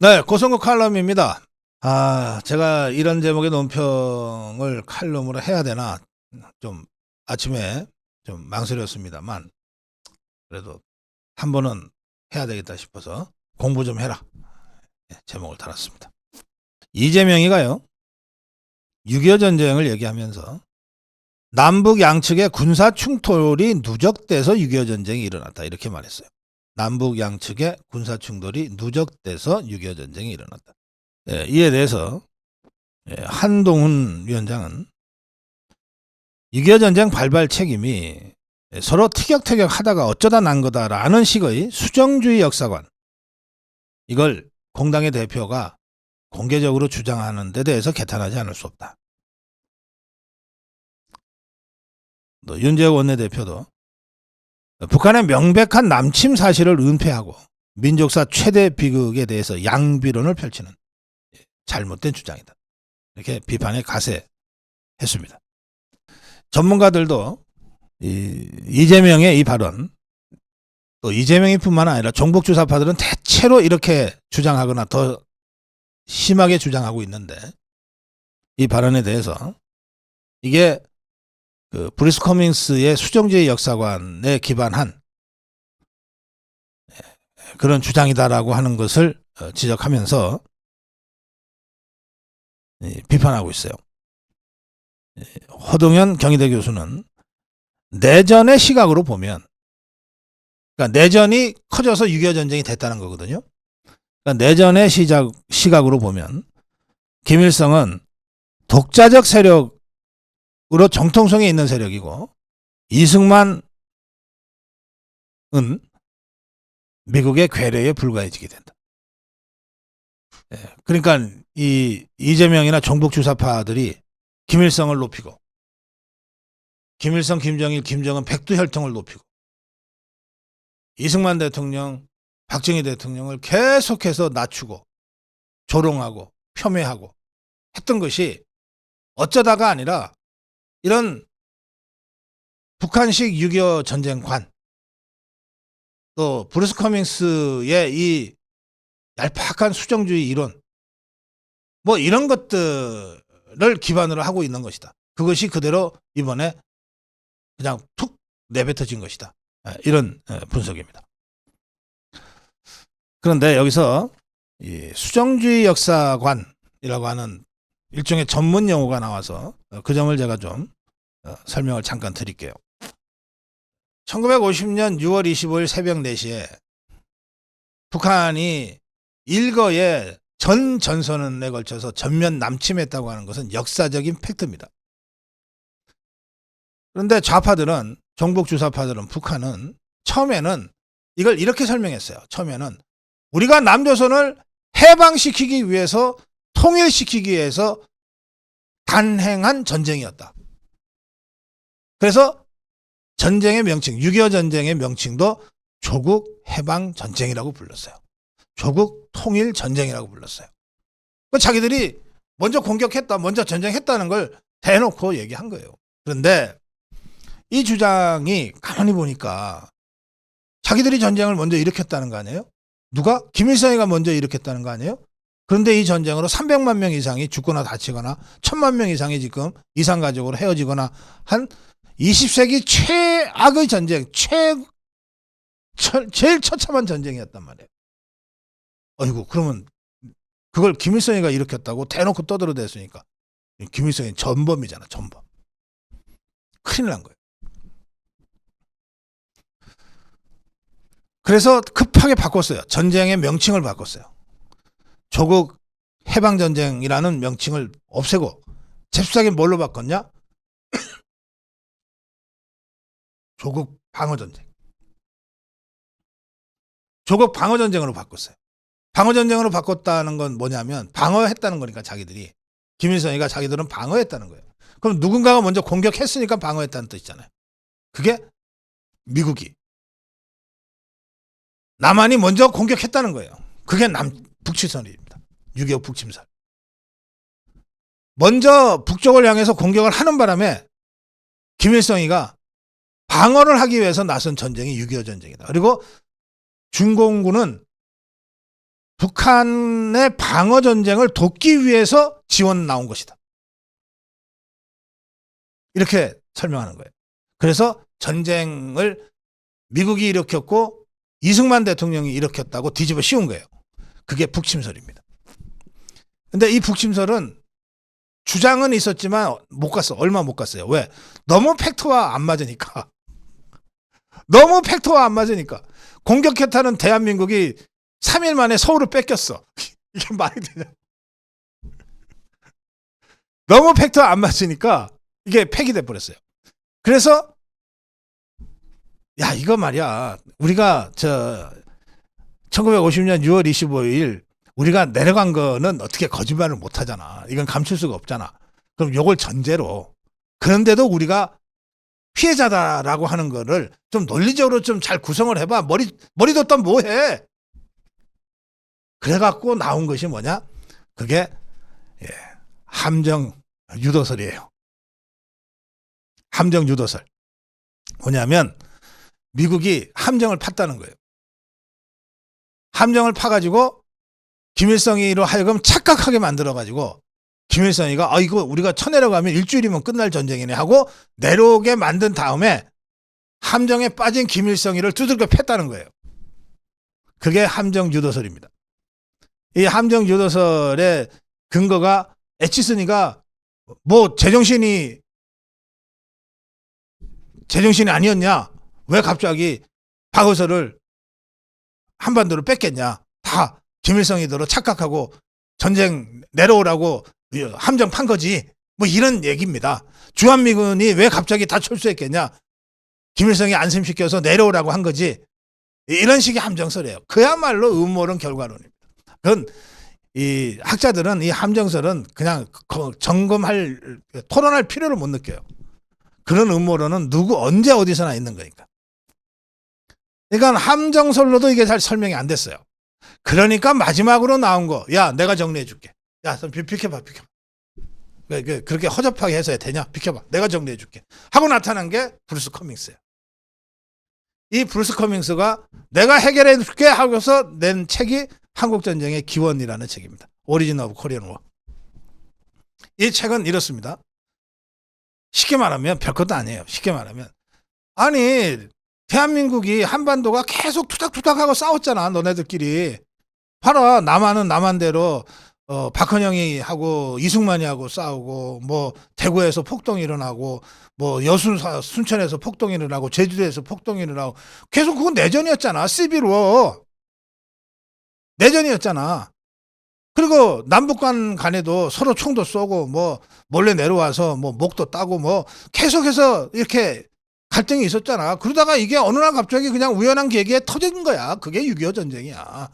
네, 고성국 칼럼입니다. 제가 이런 제목의 논평을 칼럼으로 해야 되나 좀 아침에 좀 망설였습니다만 그래도 한 번은 해야 되겠다 싶어서 공부 좀 해라. 제목을 달았습니다. 이재명이가요, 6.25 전쟁을 얘기하면서 남북 양측의 군사 충돌이 누적돼서 6.25 전쟁이 일어났다 이렇게 말했어요. 남북 양측의 군사 충돌이 누적돼서 6.25 전쟁이 일어났다. 이에 대해서 한동훈 위원장은 6.25 전쟁 발발 책임이 서로 티격태격 하다가 어쩌다 난 거다라는 식의 수정주의 역사관, 이걸 공당의 대표가 공개적으로 주장하는 데 대해서 개탄하지 않을 수 없다. 또 윤재욱 원내대표도 북한의 명백한 남침 사실을 은폐하고 민족사 최대 비극에 대해서 양비론을 펼치는 잘못된 주장이다, 이렇게 비판에 가세했습니다. 전문가들도 이재명의 이 발언, 또 이재명이 뿐만 아니라 종북주사파들은 대체로 이렇게 주장하거나 더 심하게 주장하고 있는데, 이 발언에 대해서 이게 그 브루스 커밍스의 수정주의 역사관에 기반한 그런 주장이다라고 하는 것을 지적하면서 비판하고 있어요. 허동현 경희대 교수는 내전의 시각으로 보면, 그러니까 내전이 커져서 6.25 전쟁이 됐다는 거거든요. 그러니까 내전의 시각으로 보면 김일성은 독자적 세력으로 정통성이 있는 세력이고, 이승만은 미국의 괴뢰에 불과해지게 된다. 그러니까 이재명이나 종북주사파들이 김일성을 높이고, 김일성, 김정일, 김정은 백두혈통을 높이고, 이승만 대통령, 박정희 대통령을 계속해서 낮추고 조롱하고 폄훼하고 했던 것이 어쩌다가 아니라 이런 북한식 6.25 전쟁관, 또 브루스 커밍스의 이 얄팍한 수정주의 이론, 뭐 이런 것들을 기반으로 하고 있는 것이다. 그것이 그대로 이번에 그냥 툭 내뱉어진 것이다. 이런 분석입니다. 그런데 여기서 이 수정주의 역사관이라고 하는 일종의 전문 용어가 나와서 그 점을 제가 좀 설명을 잠깐 드릴게요. 1950년 6월 25일 새벽 4시에 북한이 일거에 전 전선에 걸쳐서 전면 남침했다고 하는 것은 역사적인 팩트입니다. 그런데 좌파들은, 종북주사파들은, 북한은 처음에는 이걸 이렇게 설명했어요. 처음에는 우리가 남조선을 해방시키기 위해서, 통일시키기 위해서 단행한 전쟁이었다. 그래서 전쟁의 명칭, 6.25 전쟁의 명칭도 조국 해방전쟁이라고 불렀어요. 조국 통일전쟁이라고 불렀어요. 자기들이 먼저 공격했다, 먼저 전쟁했다는 걸 대놓고 얘기한 거예요. 그런데 이 주장이 가만히 보니까 자기들이 전쟁을 먼저 일으켰다는 거 아니에요? 누가? 김일성이가 먼저 일으켰다는 거 아니에요? 그런데 이 전쟁으로 300만 명 이상이 죽거나 다치거나 1000만 명 이상이 지금 이산가족으로 헤어지거나 한 20세기 최악의 전쟁, 제일 처참한 전쟁이었단 말이에요. 어이구, 그러면 그걸 김일성이가 일으켰다고 대놓고 떠들어댔으니까 김일성이 전범이잖아, 전범. 큰일 난 거예요. 그래서 급하게 바꿨어요. 전쟁의 명칭을 바꿨어요. 조국 해방전쟁이라는 명칭을 없애고 잽싸게 뭘로 바꿨냐? 조국 방어전쟁. 조국 방어전쟁으로 바꿨어요. 방어전쟁으로 바꿨다는 건 뭐냐면 방어했다는 거니까, 자기들이. 김일성이가 자기들은 방어했다는 거예요. 그럼 누군가가 먼저 공격했으니까 방어했다는 뜻이잖아요. 그게 미국이, 남한이 먼저 공격했다는 거예요. 그게 북침설입니다. 6.25 북침설. 먼저 북쪽을 향해서 공격을 하는 바람에 김일성이가 방어를 하기 위해서 나선 전쟁이 6.25 전쟁이다. 그리고 중공군은 북한의 방어 전쟁을 돕기 위해서 지원 나온 것이다. 이렇게 설명하는 거예요. 그래서 전쟁을 미국이 일으켰고 이승만 대통령이 일으켰다고 뒤집어 씌운 거예요. 그게 북침설입니다. 근데 이 북침설은 주장은 있었지만 못 갔어. 얼마 못 갔어요. 왜? 너무 팩트와 안 맞으니까. 너무 팩트와 안 맞으니까. 공격했다는 대한민국이 3일 만에 서울을 뺏겼어. 이게 말이 되냐. 너무 팩트와 안 맞으니까 이게 폐기돼 버렸어요. 그래서 야, 이거 말이야. 우리가 1950년 6월 25일 우리가 내려간 거는 어떻게 거짓말을 못 하잖아. 이건 감출 수가 없잖아. 그럼 요걸 전제로. 그런데도 우리가 피해자다라고 하는 거를 좀 논리적으로 좀 잘 구성을 해봐. 머리 뒀다 뭐해. 그래갖고 나온 것이 뭐냐? 그게 함정 유도설이에요. 함정 유도설. 뭐냐면 미국이 함정을 팠다는 거예요. 함정을 파가지고 김일성이로 하여금 착각하게 만들어가지고 김일성이가 이거 우리가 쳐내려가면 일주일이면 끝날 전쟁이네 하고 내려오게 만든 다음에 함정에 빠진 김일성이를 두들겨 팼다는 거예요. 그게 함정 유도설입니다. 이 함정 유도설의 근거가 에치슨이가 뭐 제정신이 아니었냐? 왜 갑자기 박어서를 한반도를 뺐겠냐? 다 김일성이대로 착각하고 전쟁 내려오라고 함정 판 거지. 뭐 이런 얘기입니다. 주한미군이 왜 갑자기 다 철수했겠냐? 김일성이 안심시켜서 내려오라고 한 거지. 이런 식의 함정설이에요. 그야말로 음모론 결과론입니다. 그건 이 학자들은 이 함정설은 그냥 토론할 필요를 못 느껴요. 그런 음모론은 누구 언제 어디서나 있는 거니까. 그러니까 함정설로도 이게 잘 설명이 안 됐어요. 그러니까 마지막으로 나온 거, 야, 내가 정리해 줄게. 야, 좀 비켜봐. 그렇게 허접하게 해서 되냐? 비켜봐. 내가 정리해 줄게. 하고 나타난 게 브루스 커밍스예요. 이 브루스 커밍스가 내가 해결해 줄게 하고서 낸 책이 한국전쟁의 기원이라는 책입니다. 오리진 오브 코리안 워. 이 책은 이렇습니다. 쉽게 말하면 별것도 아니에요. 쉽게 말하면. 아니, 대한민국이 한반도가 계속 투닥투닥하고 싸웠잖아. 너네들끼리. 봐라. 남한은 남한대로 박헌영이 하고 이승만이 하고 싸우고 뭐 대구에서 폭동이 일어나고 뭐 순천에서 폭동이 일어나고 제주도에서 폭동이 일어나고 계속 그건 내전이었잖아. 시빌워. 내전이었잖아. 그리고 남북 간에도 서로 총도 쏘고 뭐 몰래 내려와서 뭐 목도 따고 뭐 계속해서 이렇게 갈등이 있었잖아. 그러다가 이게 어느 날 갑자기 그냥 우연한 계기에 터진 거야. 그게 6.25 전쟁이야.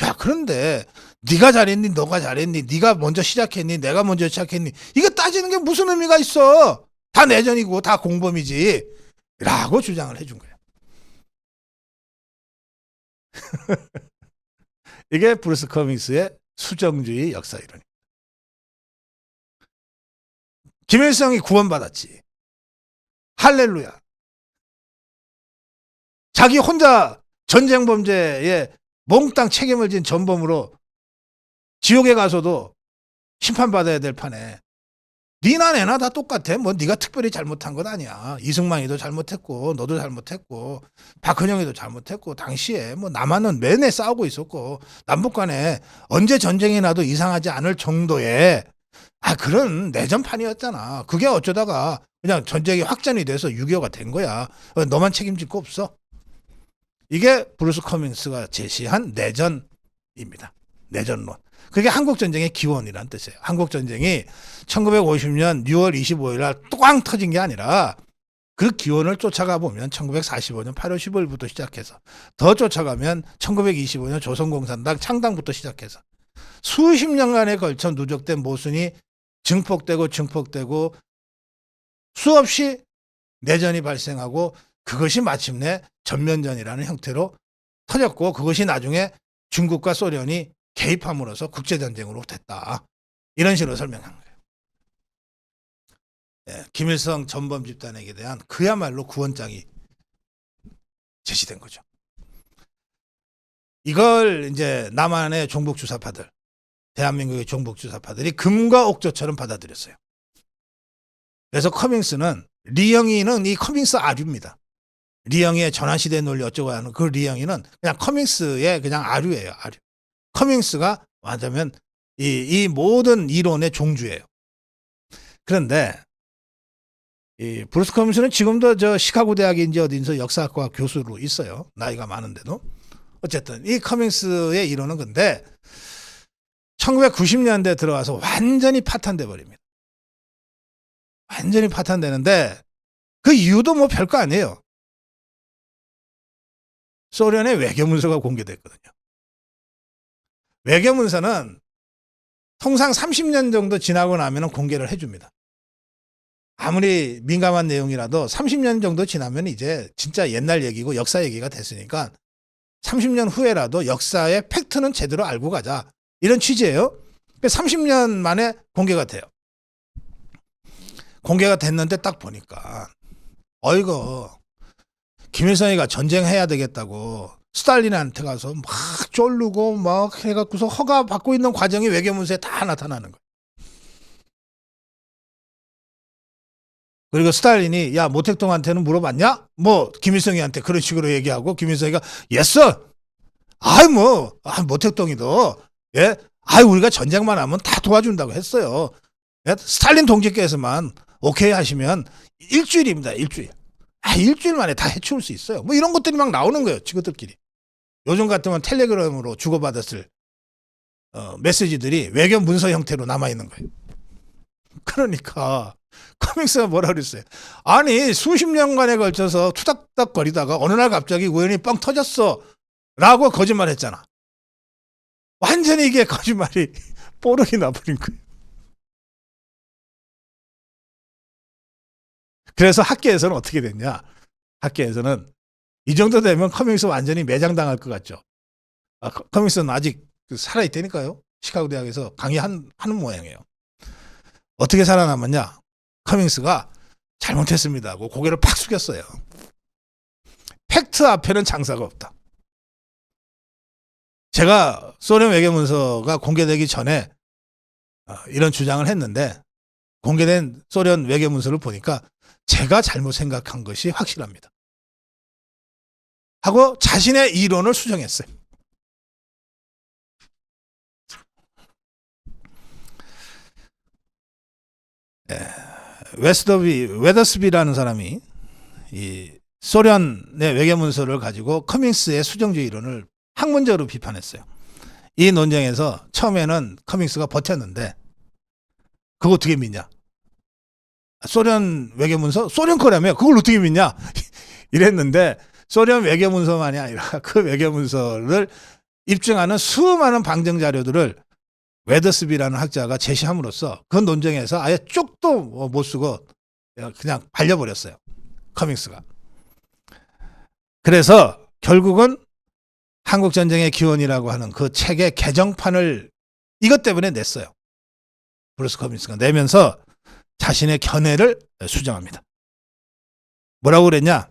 야, 그런데 네가 잘했니? 너가 잘했니? 네가 먼저 시작했니? 내가 먼저 시작했니? 이거 따지는 게 무슨 의미가 있어? 다 내전이고 다 공범이지. 라고 주장을 해준 거야. 이게 브루스 커밍스의 수정주의 역사 이론입니다. 김일성이 구원받았지. 할렐루야. 자기 혼자 전쟁 범죄에 몽땅 책임을 진 전범으로 지옥에 가서도 심판받아야 될 판에 니나 내나 다 똑같아. 뭐 네가 특별히 잘못한 건 아니야. 이승만이도 잘못했고 너도 잘못했고 박헌영이도 잘못했고 당시에 뭐 남한은 내내 싸우고 있었고 남북 간에 언제 전쟁이 나도 이상하지 않을 정도의 그런 내전판이었잖아. 그게 어쩌다가 그냥 전쟁이 확전이 돼서 6.25가 된 거야. 너만 책임질 거 없어. 이게 브루스 커밍스가 제시한 내전입니다. 내전론. 그게 한국전쟁의 기원이라는 뜻이에요. 한국전쟁이 1950년 6월 25일 날 뚜광 터진 게 아니라 그 기원을 쫓아가 보면 1945년 8월 15일부터 시작해서 더 쫓아가면 1925년 조선공산당 창당부터 시작해서 수십 년간에 걸쳐 누적된 모순이 증폭되고 수없이 내전이 발생하고 그것이 마침내 전면전이라는 형태로 터졌고 그것이 나중에 중국과 소련이 개입함으로써 국제전쟁으로 됐다. 이런 식으로 설명한 거예요. 김일성 전범 집단에게 대한 그야말로 구원장이 제시된 거죠. 이걸 이제 남한의 종북 주사파들, 대한민국의 종북 주사파들이 금과 옥조처럼 받아들였어요. 그래서 커밍스는, 리영이는 이 커밍스 아류입니다. 리영이의 전환시대 논리 어쩌고 하는 그 리영이는 그냥 커밍스의 그냥 아류예요. 아류. 커밍스가 맞으면 이 모든 이론의 종주예요. 그런데 이 브루스 커밍스는 지금도 저 시카고 대학인지 어딘서 역사학과 교수로 있어요. 나이가 많은데도. 어쨌든 이 커밍스의 이론은 근데 1990년대 들어와서 완전히 파탄돼 버립니다. 완전히 파탄되는데 그 이유도 뭐 별거 아니에요. 소련의 외교문서가 공개됐거든요. 외교문서는 통상 30년 정도 지나고 나면 공개를 해줍니다. 아무리 민감한 내용이라도 30년 정도 지나면 이제 진짜 옛날 얘기고 역사 얘기가 됐으니까 30년 후에라도 역사의 팩트는 제대로 알고 가자. 이런 취지예요. 30년 만에 공개가 돼요. 공개가 됐는데 딱 보니까 어이구, 김일성이가 전쟁해야 되겠다고 스탈린한테 가서 막 쫄르고 막 해갖고서 허가 받고 있는 과정이 외교문서에 다 나타나는 거예요. 그리고 스탈린이 야 모택동한테는 물어봤냐? 뭐 김일성이한테 그런 식으로 얘기하고 김일성이가 예스. 아이 뭐 모택동이도 예, 아이 우리가 전쟁만 하면 다 도와준다고 했어요. 예? 스탈린 동지께서만 오케이 하시면 일주일입니다. 일주일. 일주일 만에 다 해치울 수 있어요. 뭐 이런 것들이 막 나오는 거예요. 친구들끼리. 요즘 같으면 텔레그램으로 주고받았을 메시지들이 외교 문서 형태로 남아있는 거예요. 그러니까 커밍스가 뭐라 그랬어요. 아니 수십 년간에 걸쳐서 투닥투닥 거리다가 어느 날 갑자기 우연히 뻥 터졌어 라고 거짓말했잖아. 완전히 이게 거짓말이 뽀록이 나버린 거예요. 그래서 학계에서는 어떻게 됐냐. 학계에서는 이 정도 되면 커밍스 완전히 매장당할 것 같죠. 커밍스는 아직 살아있다니까요. 시카고 대학에서 강의하는 모양이에요. 어떻게 살아남았냐. 커밍스가 잘못했습니다 하고 고개를 팍 숙였어요. 팩트 앞에는 장사가 없다. 제가 소련 외교문서가 공개되기 전에 이런 주장을 했는데 공개된 소련 외교문서를 보니까 제가 잘못 생각한 것이 확실합니다. 하고 자신의 이론을 수정했어요. 웨더스비라는 사람이 이 소련의 외교문서를 가지고 커밍스의 수정주의 이론을 학문적으로 비판했어요. 이 논쟁에서 처음에는 커밍스가 버텼는데 그거 어떻게 믿냐? 소련 외교문서? 소련 거라며 그걸 어떻게 믿냐? 이랬는데 소련 외교문서만이 아니라 그 외교문서를 입증하는 수많은 방증 자료들을 웨더스비라는 학자가 제시함으로써 그 논쟁에서 아예 쪽도 못 쓰고 그냥 발려버렸어요. 커밍스가. 그래서 결국은 한국전쟁의 기원이라고 하는 그 책의 개정판을 이것 때문에 냈어요. 브루스 커밍스가 내면서 자신의 견해를 수정합니다. 뭐라고 그랬냐?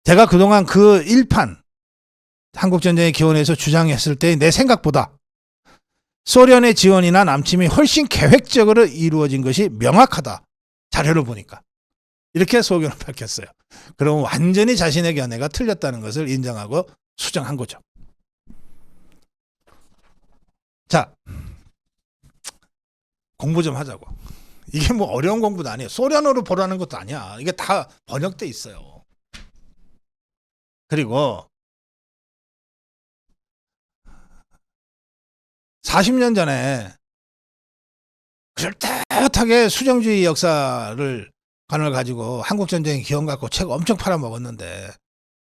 제가 그동안 그 1판 한국전쟁의 기원에서 주장했을 때 내 생각보다 소련의 지원이나 남침이 훨씬 계획적으로 이루어진 것이 명확하다. 자료를 보니까. 이렇게 소견을 밝혔어요. 그럼 완전히 자신의 견해가 틀렸다는 것을 인정하고 수정한 거죠. 자, 공부 좀 하자고. 이게 뭐 어려운 공부도 아니에요. 소련어로 보라는 것도 아니야. 이게 다 번역돼 있어요. 그리고 40년 전에 그럴듯하게 수정주의 역사를 관을 가지고 한국전쟁의 기원 갖고 책 엄청 팔아먹었는데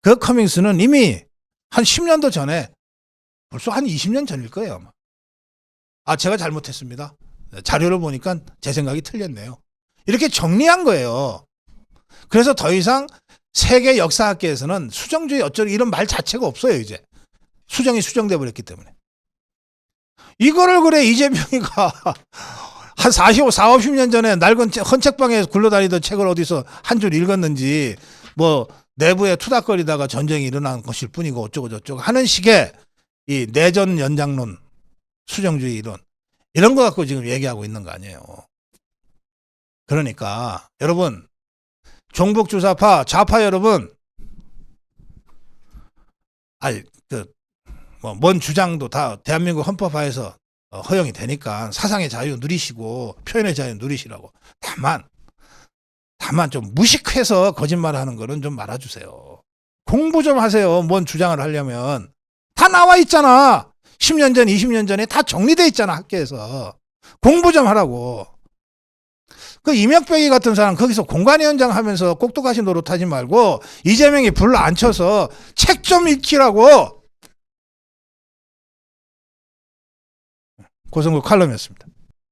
그 커밍스는 이미 한 10년도 전에 벌써 한 20년 전일 거예요. 제가 잘못했습니다. 자료를 보니까 제 생각이 틀렸네요. 이렇게 정리한 거예요. 그래서 더 이상 세계 역사학계에서는 수정주의 어쩌고 이런 말 자체가 없어요. 이제 수정이 수정돼 버렸기 때문에. 이거를 그래 이재명이가 한 50년 전에 낡은 헌책방에 굴러다니던 책을 어디서 한 줄 읽었는지 뭐 내부에 투닥거리다가 전쟁이 일어난 것일 뿐이고 어쩌고 저쩌고 하는 식의 이 내전 연장론, 수정주의 이론 이런 거 갖고 지금 얘기하고 있는 거 아니에요. 그러니까 여러분 종북주사파 좌파 여러분, 아니 뭔 주장도 다 대한민국 헌법하에서 허용이 되니까 사상의 자유 누리시고 표현의 자유 누리시라고. 다만 좀 무식해서 거짓말하는 거는 좀 말아주세요. 공부 좀 하세요. 뭔 주장을 하려면 다 나와 있잖아. 10년 전, 20년 전에 다 정리돼 있잖아, 학교에서. 공부 좀 하라고. 그 이명박이 같은 사람 거기서 공관위원장 하면서 꼭두가시 노릇하지 말고 이재명이 불러 앉혀서 책 좀 읽히라고. 고성국 칼럼이었습니다.